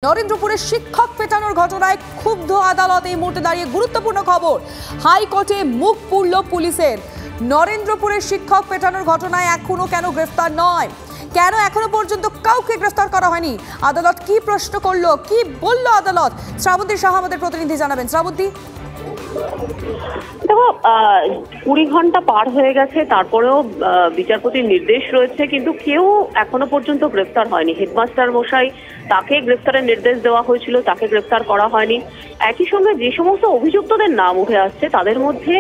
নরেন্দ্রপুরে শিক্ষক পেটানোর ঘটনায় ক্ষুব্ধ আদালত এই মুহূর্তে দাঁড়িয়ে গুরুত্বপূর্ণ খবর। হাইকোর্টে মুখ পুরল পুলিশের। নরেন্দ্রপুরে শিক্ষক পেটানোর ঘটনায় এখনো কেন গ্রেফতার নয়, কেন এখনো পর্যন্ত কাউকে গ্রেফতার করা হয়নি? আদালত কি প্রশ্ন করলো, কি বলল আদালত? শ্রাবন্তী সাহা আমাদের প্রতিনিধি জানাবেন। শ্রাবন্তী, দেখো 20 ঘন্টা পার হয়ে গেছে, তারপরেও বিচারপতির নির্দেশ রয়েছে, কিন্তু কেউ এখনো পর্যন্ত গ্রেফতার হয়নি। হেডমাস্টার মশাই, তাকে গ্রেফতারের নির্দেশ দেওয়া হয়েছিল, তাকে গ্রেফতার করা হয়নি। একই সঙ্গে যে সমস্ত অভিযুক্তদের নাম উঠে আসছে তাদের মধ্যে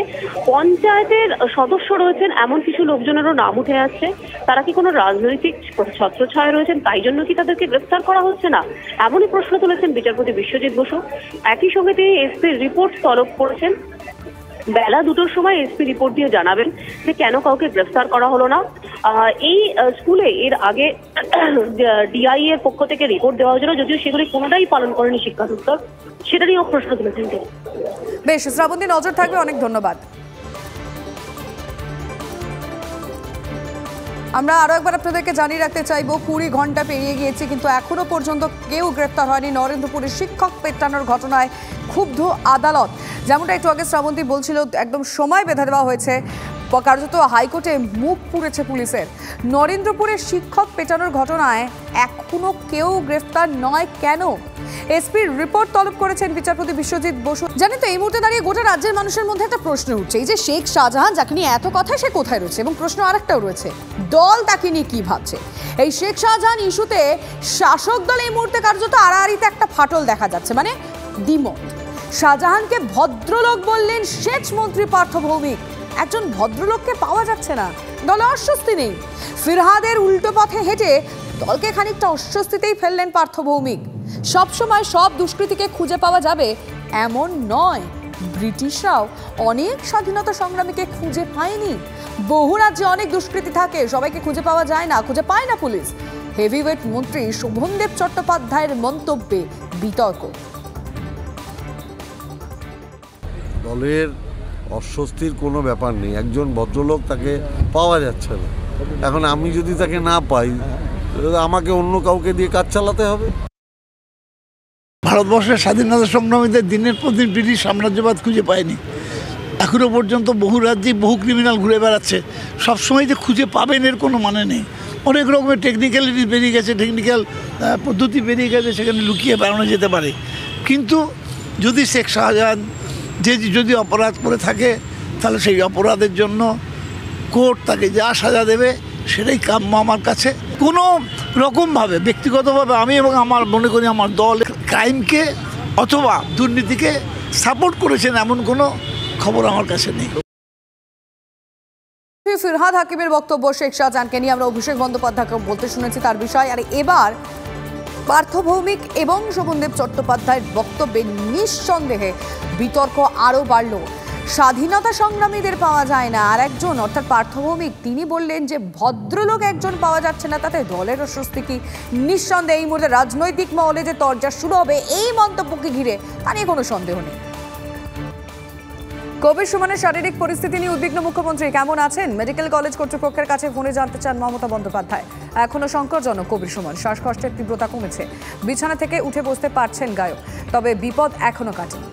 পঞ্চায়েতের সদস্য রয়েছেন, এমন কিছু লোকজনেরও নাম উঠে আসছে। তারা কি কোনো রাজনৈতিক ছত্রছায়া রয়েছেন, তাই জন্য কি তাদেরকে গ্রেফতার করা হচ্ছে না? এমনই প্রশ্ন তুলেছেন বিচারপতি বিশ্বজিৎ বসু। একই সঙ্গে তিনি এসপির রিপোর্ট তলব করেছেন। বেলা 2টোর সময় এসপি রিপোর্ট দিয়ে জানাবেন যে কেন কাউকে গ্রেফতার করা হলো না। এই স্কুলে এর আগে ডিআই এর পক্ষ থেকে রিপোর্ট দেওয়া হয়েছিল, যদিও সেগুলি কোনোটাই পালন করেনি শিক্ষা দপ্তর। সেটা নিয়েও প্রশ্ন তুলেছেন তিনি। বেশ, শ্রাবন্তী, নজর থাকবে। অনেক ধন্যবাদ। আমরা আরো একবার আপনাদেরকে জানিয়ে রাখতে চাইবো, 20 ঘন্টা পেরিয়ে গিয়েছে কিন্তু এখনো পর্যন্ত কেউ গ্রেফতার হয়নি। নরেন্দ্রপুরের শিক্ষক পেটানোর ঘটনায় ক্ষুব্ধ আদালত। যেমনটা একটু আগে শ্রাবন্তী বলছিল, একদম সময় বেঁধে দেওয়া হয়েছে। কার্যত হাইকোর্টে মুখ পুড়েছে পুলিশের। নরেন্দ্রপুরের শিক্ষক পেটানোর ঘটনায় এখনো কেউ গ্রেফতার নয় কেন? এসপির রিপোর্ট তলব করেছেন বিচারপতি বিশ্বজিৎ বসু। জানেন তো, এই মুহূর্তে দাঁড়িয়ে গোটা রাজ্যের মানুষের মধ্যে একটা প্রশ্ন উঠছে, এই যে শেখ শাহজাহান, যাকে নিয়ে এত কথা, সে কোথায় রয়েছে? এবং প্রশ্ন আরেকটাও রয়েছে, দল তাকে নিয়ে কি ভাবছে? এই শেখ শাহজাহান ইস্যুতে শাসক দল এই মুহূর্তে কার্যত আড়াআড়িতে একটা ফাটল দেখা যাচ্ছে, মানে দ্বিমত। শাহজাহানকে ভদ্রলোক বললেন সেচ মন্ত্রী পার্থ ভৌমিক। একজন ভদ্রলোককে পাওয়া যাচ্ছে না, দলে অস্বস্তি নেই। ফিরহাদের উল্টো পথে হেঁটে দলকে খানিকটা অস্বস্তিতেই ফেললেন পার্থ ভৌমিক। সবসময় সব দুষ্কৃতীকে খুঁজে পাওয়া যাবে এমন নয়। ব্রিটিশরাও অনেক স্বাধীনতা সংগ্রামীকে খুঁজে পায়নি। বহু রাজ্যে অনেক দুষ্কৃতী থাকে, সবাইকে খুঁজে পাওয়া যায় না, খুঁজে পায় না পুলিশ। হেভিওয়েট মন্ত্রী শোভনদেব চট্টোপাধ্যায়ের মন্তব্যে বিতর্ক। দলের অস্বস্তির কোনো ব্যাপার নেই, একজন ভদ্রলোক, তাকে পাওয়া যাচ্ছে না। এখন আমি যদি তাকে না পাই, আমাকে অন্য কাউকে দিয়ে কাজ চালাতে হবে। ভারতবর্ষের স্বাধীনতা সংগ্রামীদের দিনের পর দিন ব্রিটিশ সাম্রাজ্যবাদ খুঁজে পায়নি। এখনো পর্যন্ত বহু রাজ্যে বহু ক্রিমিনাল ঘুরে বেড়াচ্ছে। সবসময় যে খুঁজে পাবেন এর কোনো মানে নেই। অনেক রকমের টেকনিক্যালিটি বেরিয়ে গেছে, টেকনিক্যাল পদ্ধতি বেরিয়ে গেছে, সেখানে লুকিয়ে বেড়ানো যেতে পারে। কিন্তু যদি শেখ শাহজাহান যদি অপরাধ করে থাকে, তাহলে সেই অপরাধের জন্য কোর্ট তাকে যা সাজা দেবে সেটাই কাম্য আমার কাছে। কোনো রকমভাবে ব্যক্তিগতভাবে আমি এবং আমার মনে করি আমার দল ক্রাইমকে অথবা দুর্নীতিকে সাপোর্ট করেছেন এমন কোনো খবর আমার কাছে নেই। ফিরহাদ হাকিমের বক্তব্য, শেখ শাহজাহানকে নিয়ে আমরা অভিষেক বন্দ্যোপাধ্যায়কে বলতে শুনেছি তার বিষয়। আর এবার পার্থ ভৌমিক এবং শোভনদেব চট্টোপাধ্যায়ের বক্তব্যে নিঃসন্দেহে বিতর্ক আরও বাড়ল। স্বাধীনতা সংগ্রামীদের পাওয়া যায় না, আর একজন অর্থাৎ পার্থ ভৌমিক, তিনি বললেন যে ভদ্রলোক একজন পাওয়া যাচ্ছে না, তাতে দলের অস্বস্তি কি? নিঃসন্দেহে এই মুহূর্তে রাজনৈতিক মহলে যে তরজা শুরু হবে এই মন্তব্যকে ঘিরে, তা নিয়ে কোনো সন্দেহ নেই। কবির সুমনের শারীরিক পরিস্থিতি নিয়ে উদ্বিগ্ন মুখ্যমন্ত্রী। কেমন আছেন? মেডিকেল কলেজ কর্তৃপক্ষের কাছে ফোনে জানতে চান মমতা বন্দ্যোপাধ্যায়। এখনও সংকটজনক কবির সুমন, শ্বাসকষ্টের তীব্রতা কমেছে, বিছানা থেকে উঠে বসতে পারছেন গায়ক, তবে বিপদ এখনও কাটেনি।